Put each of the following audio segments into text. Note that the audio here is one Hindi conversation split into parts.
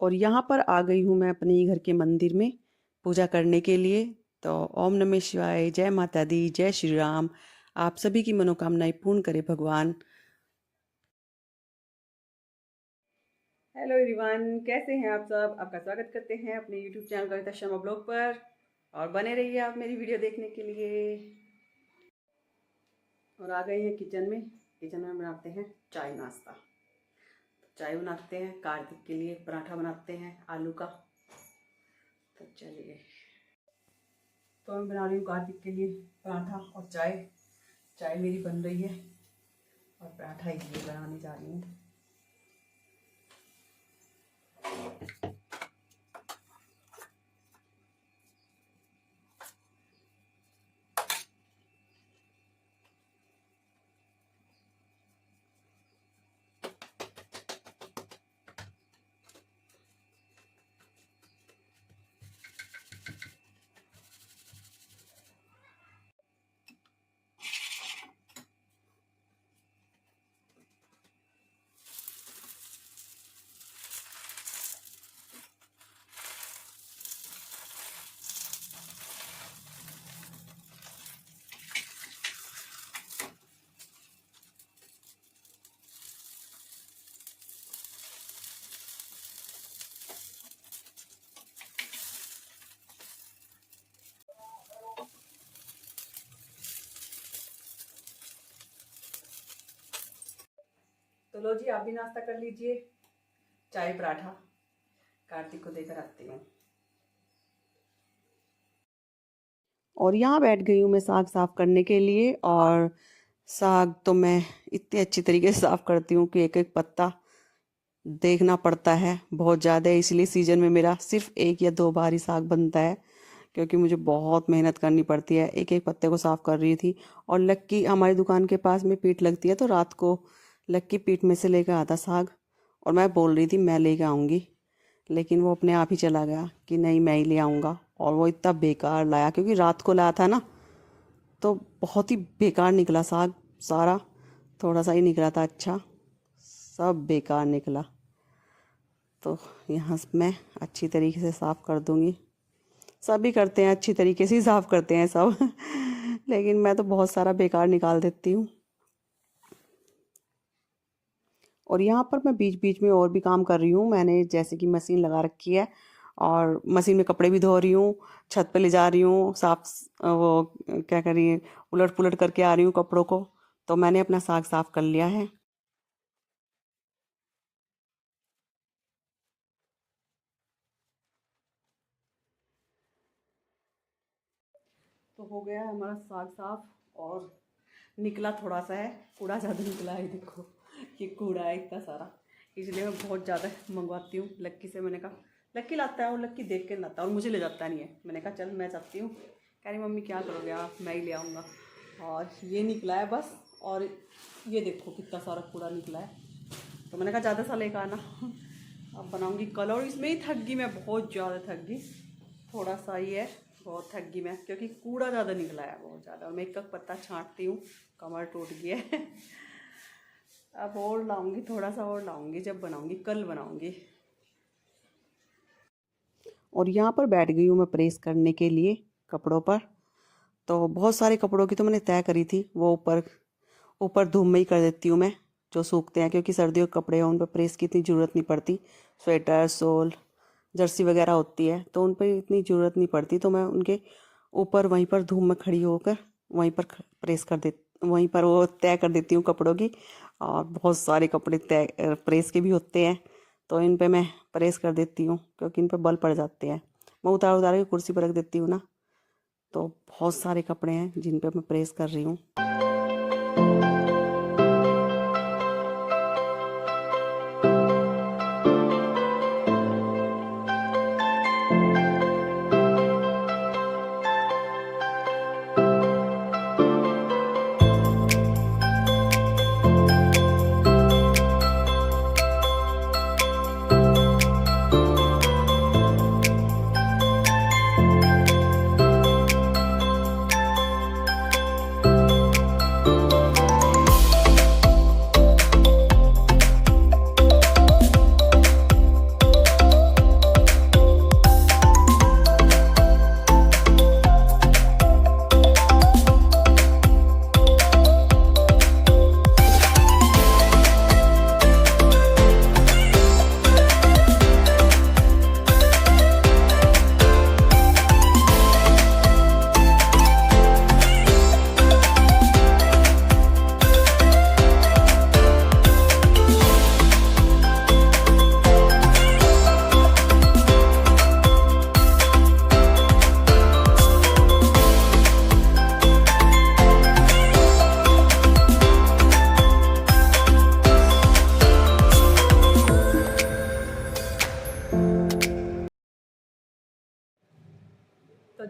और यहाँ पर आ गई हूँ मैं अपने ही घर के मंदिर में पूजा करने के लिए। तो ओम नमः शिवाय, जय माता दी, जय श्री राम। आप सभी की मनोकामनाएं पूर्ण करे भगवान। हेलो एवरीवन, कैसे हैं आप सब? आपका स्वागत करते हैं अपने YouTube channel Kavita Sharma blog पर, और बने रहिए आप मेरी वीडियो देखने के लिए। और आ गए हैं किचन में। किचन में बनाते हैं चाय नाश्ता। चाय बनाते हैं, कार्तिक के लिए पराठा बनाते हैं आलू का। तो चलिए, तो मैं बना रही हूँ कार्तिक के लिए पराठा और चाय। चाय मेरी बन रही है और पराठा इसलिए बनाने जा रही हूँ। तो लो जी, आप भी नाश्ता कर लीजिए। चाय पराठा कार्तिक को देकर आती हूँ। और यहाँ बैठ गई हूँ मैं साग साफ करने के लिए। और साग तो मैं इतनी अच्छी तरीके से साफ करती हूँ कि एक एक पत्ता देखना पड़ता है बहुत ज़्यादा। इसलिए सीजन में मेरा सिर्फ 1 या 2 बार ही साग बनता है, क्योंकि मुझे बहुत मेहनत करनी पड़ती है। एक एक पत्ते को साफ कर रही थी। और लक्की हमारी दुकान के पास में पीठ लगती है, तो रात को लक्की पीठ में से लेकर आता साग। और मैं बोल रही थी मैं लेकर आऊँगी, लेकिन वो अपने आप ही चला गया कि नहीं मैं ही ले आऊँगा। और वो इतना बेकार लाया, क्योंकि रात को लाया था ना, तो बहुत ही बेकार निकला साग सारा। थोड़ा सा ही निकला था अच्छा, सब बेकार निकला। तो यहाँ मैं अच्छी तरीके से साफ़ कर दूँगी। सभी करते हैं, अच्छी तरीके से ही साफ़ करते हैं सब लेकिन मैं तो बहुत सारा बेकार निकाल देती हूँ। और यहाँ पर मैं बीच बीच में और भी काम कर रही हूँ। मैंने जैसे कि मशीन लगा रखी है, और मशीन में कपड़े भी धो रही हूँ, छत पे ले जा रही हूँ, साफ वो क्या कर रही है, उलट पुलट करके आ रही हूँ कपड़ों को। तो मैंने अपना साग साफ कर लिया है। तो हो गया हमारा साग साफ, और निकला थोड़ा सा है, कूड़ा ज़्यादा निकला है। देखो ये कूड़ा है इतना सारा, इसलिए मैं बहुत ज़्यादा मंगवाती हूँ लक्की से। मैंने कहा लक्की लाता है, और लक्की देख के लाता है और मुझे ले जाता नहीं है। मैंने कहा चल मैं जाती हूँ। कह रही मम्मी क्या करोगे आप, मैं ही ले आऊँगा। और ये निकला है बस। और ये देखो कितना सारा कूड़ा निकला है। तो मैंने कहा ज़्यादा सा लेकर आना अब बनाऊँगी कल। और इसमें ही थक गई मैं, बहुत ज़्यादा थक गई। थोड़ा सा ही है, बहुत थक गई मैं, क्योंकि कूड़ा ज़्यादा निकला है बहुत ज़्यादा। और मैं एक पत्ता छांटती हूँ, कमर टूट गया है अब और लाऊंगी, थोड़ा सा और लाऊंगी, जब बनाऊंगी कल बनाऊंगी। और यहाँ पर बैठ गई हूँ मैं प्रेस करने के लिए कपड़ों पर। तो बहुत सारे कपड़ों की तो मैंने तय करी थी, वो ऊपर ऊपर धूप में ही कर देती हूँ मैं, जो सूखते हैं, क्योंकि सर्दियों के कपड़े हैं उन पर प्रेस की इतनी ज़रूरत नहीं पड़ती। स्वेटर, शॉल, जर्सी वगैरह होती है तो उन पर इतनी ज़रूरत नहीं पड़ती। तो मैं उनके ऊपर वहीं पर धूप में खड़ी होकर वहीं पर प्रेस कर दे वहीं पर वो तय कर देती हूँ कपड़ों की। और बहुत सारे कपड़े तय प्रेस के भी होते हैं, तो इन पे मैं प्रेस कर देती हूँ, क्योंकि इन पे बल पड़ जाते हैं। मैं उतार उतार के कुर्सी पर रख देती हूँ ना। तो बहुत सारे कपड़े हैं जिन पे मैं प्रेस कर रही हूँ।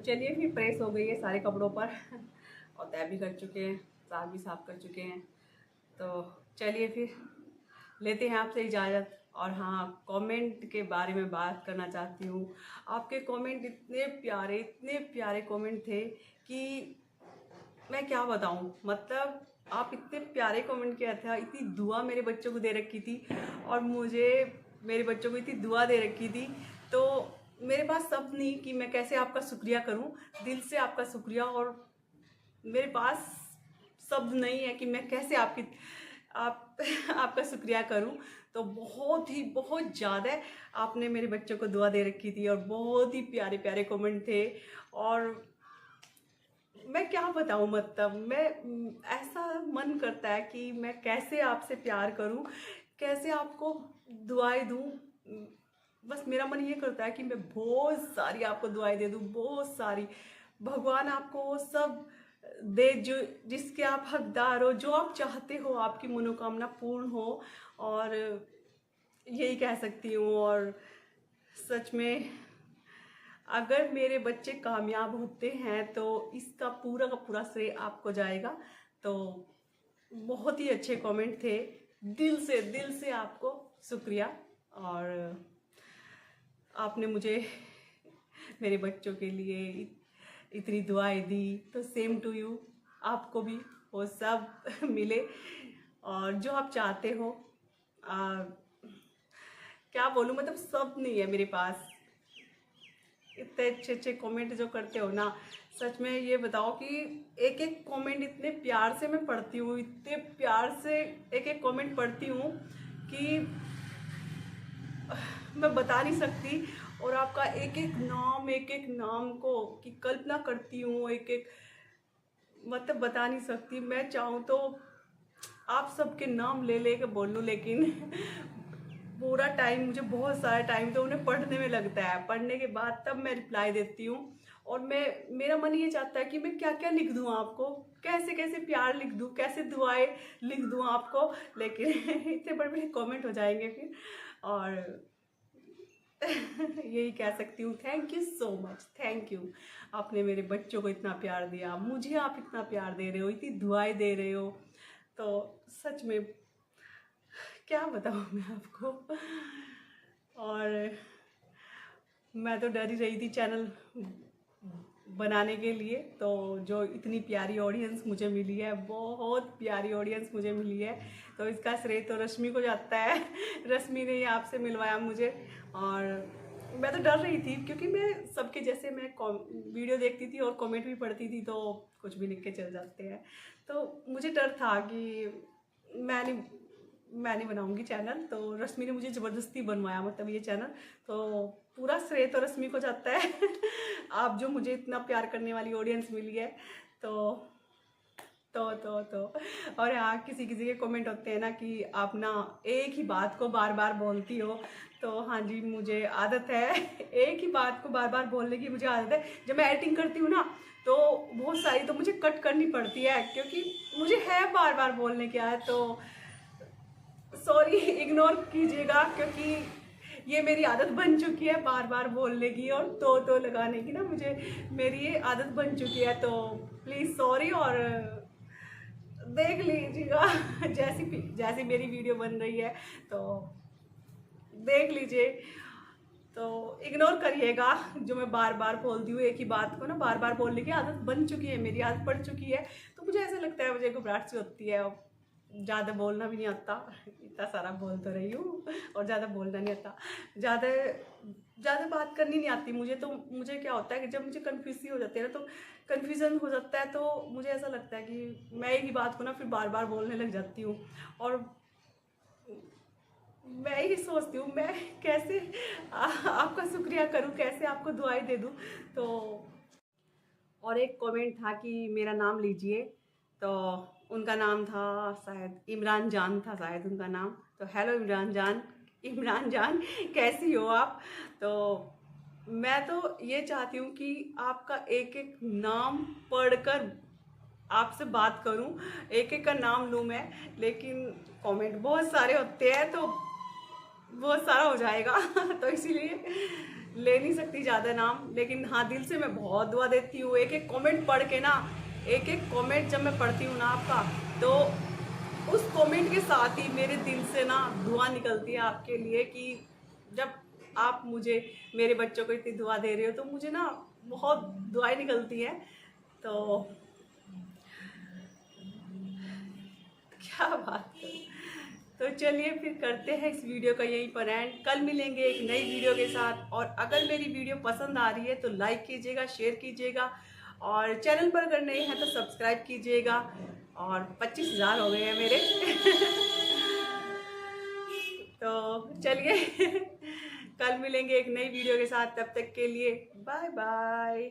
चलिए फिर प्रेस हो गई है सारे कपड़ों पर और तय भी कर चुके हैं, साग भी साफ कर चुके हैं। तो चलिए फिर लेते हैं आपसे इजाज़त। और हाँ, कमेंट के बारे में बात करना चाहती हूँ। आपके कमेंट इतने प्यारे कमेंट थे कि मैं क्या बताऊँ। मतलब आप इतने प्यारे कमेंट किया था, इतनी दुआ मेरे बच्चों को दे रखी थी और मुझे मेरे बच्चों को इतनी दुआ दे रखी थी। तो मेरे पास शब्द नहीं कि मैं कैसे आपका शुक्रिया करूं, दिल से आपका शुक्रिया। और मेरे पास शब्द नहीं है कि मैं कैसे आपका शुक्रिया करूं। तो बहुत ज़्यादा आपने मेरे बच्चों को दुआ दे रखी थी और बहुत ही प्यारे प्यारे कमेंट थे। और मैं क्या बताऊं, मतलब मैं ऐसा मन करता है कि मैं कैसे आपसे प्यार करूं, कैसे आपको दुआएं दूं। बस मेरा मन ये करता है कि मैं बहुत सारी आपको दुआएं दे दूं, बहुत सारी। भगवान आपको वो सब दे जो जिसके आप हकदार हो, जो आप चाहते हो, आपकी मनोकामना पूर्ण हो। और यही कह सकती हूँ। और सच में अगर मेरे बच्चे कामयाब होते हैं तो इसका पूरा का पूरा श्रेय आपको जाएगा। तो बहुत ही अच्छे कमेंट थे, दिल से आपको शुक्रिया। और आपने मुझे मेरे बच्चों के लिए इतनी दुआएं दी, तो सेम टू यू, आपको भी वो सब मिले और जो आप चाहते हो। क्या बोलूँ, मतलब सब नहीं है मेरे पास। इतने अच्छे कमेंट जो करते हो ना, सच में ये बताओ कि एक एक कमेंट इतने प्यार से मैं पढ़ती हूँ, इतने प्यार से एक एक कमेंट पढ़ती हूँ कि मैं बता नहीं सकती। और आपका एक एक नाम को की कल्पना करती हूँ, एक एक मतलब बता नहीं सकती। मैं चाहूँ तो आप सबके नाम ले के बोल लूँ, लेकिन पूरा टाइम, मुझे बहुत सारा टाइम तो उन्हें पढ़ने में लगता है। पढ़ने के बाद तब मैं रिप्लाई देती हूँ। और मेरा मन ये चाहता है कि मैं क्या क्या लिख दूँ आपको, कैसे कैसे प्यार लिख दूँ, कैसे दुआएं लिख दूँ आपको, लेकिन इतने बड़े बड़े कमेंट हो जाएंगे फिर। और यही कह सकती हूँ, thank you so much, thank you. आपने मेरे बच्चों को इतना प्यार दिया, मुझे आप इतना प्यार दे रहे हो, इतनी दुआएं दे रहे हो। तो सच में क्या बताऊँ मैं आपको। और मैं तो डर ही रही थी चैनल बनाने के लिए। तो जो इतनी प्यारी ऑडियंस मुझे मिली है, बहुत प्यारी ऑडियंस मुझे मिली है, तो इसका श्रेय तो रश्मि को जाता है। रश्मि ने ही आपसे मिलवाया मुझे। और मैं तो डर रही थी क्योंकि मैं सबके जैसे मैं वीडियो देखती थी और कमेंट भी पढ़ती थी, तो कुछ भी लिख के चल जाते हैं। तो मुझे डर था कि मैं नहीं बनाऊंगी चैनल। तो रश्मि ने मुझे ज़बरदस्ती बनवाया, मतलब ये चैनल। तो पूरा श्रेय तो रश्मि को जाता है। आप जो मुझे इतना प्यार करने वाली ऑडियंस मिली है। तो और हाँ, किसी किसी के कमेंट होते हैं ना कि आप ना एक ही बात को बार बार बोलती हो। तो हाँ जी, मुझे आदत है एक ही बात को बार बार बोलने की, मुझे आदत है। जब मैं एडिटिंग करती हूँ ना, तो बहुत सारी तो मुझे कट करनी पड़ती है, क्योंकि मुझे है बार बार बोलने की आदत। तो सॉरी, इग्नोर कीजिएगा, क्योंकि ये मेरी आदत बन चुकी है बार बार बोलने की और तो लगाने की ना, मेरी ये आदत बन चुकी है। तो प्लीज़ सॉरी। और देख लीजिएगा जैसी मेरी वीडियो बन रही है, तो देख लीजिए। तो इग्नोर करिएगा जो मैं बार बार बोलती हूँ, एक ही बात को ना बार बार बोलने की आदत बन चुकी है, मेरी आदत पड़ चुकी है। तो मुझे ऐसा लगता है, मुझे घबराहट सी होती है, ज़्यादा बोलना भी नहीं आता। इतना सारा बोल तो रही हूँ और ज़्यादा बोलना नहीं आता, ज़्यादा बात करनी नहीं आती मुझे। तो मुझे क्या होता है कि जब मुझे कन्फ्यूज़ हो जाती है ना, तो कन्फ्यूज़न हो जाता है, तो मुझे ऐसा लगता है कि मैं एक ही बात को ना फिर बार बार बोलने लग जाती हूँ। और मैं ही सोचती हूँ मैं कैसे आपका शुक्रिया करूँ, कैसे आपको दुआएं दे दूँ। तो और एक कमेंट था कि मेरा नाम लीजिए, तो उनका नाम था शायद इमरान जान था, शायद उनका नाम। तो हेलो इमरान जान कैसी हो आप। तो मैं तो ये चाहती हूँ कि आपका एक एक नाम पढ़कर आपसे बात करूं, एक एक का नाम लूं मैं, लेकिन कमेंट बहुत सारे होते हैं, तो बहुत सारा हो जाएगा तो इसीलिए ले नहीं सकती ज़्यादा नाम। लेकिन हाँ, दिल से मैं बहुत दुआ देती हूँ। एक एक कमेंट पढ़ के ना, एक एक कमेंट जब मैं पढ़ती हूँ ना आपका, तो उस कमेंट के साथ ही मेरे दिल से ना दुआ निकलती है आपके लिए कि जब आप मुझे, मेरे बच्चों को इतनी दुआ दे रहे हो तो मुझे ना बहुत दुआएं निकलती है। तो क्या बात है। तो चलिए फिर करते हैं इस वीडियो का यहीं पर एंड। कल मिलेंगे एक नई वीडियो के साथ। और अगर मेरी वीडियो पसंद आ रही है तो लाइक कीजिएगा, शेयर कीजिएगा, और चैनल पर अगर नए हैं तो सब्सक्राइब कीजिएगा। और 25,000 हो गए हैं मेरे तो चलिए कल मिलेंगे एक नई वीडियो के साथ। तब तक के लिए बाय बाय।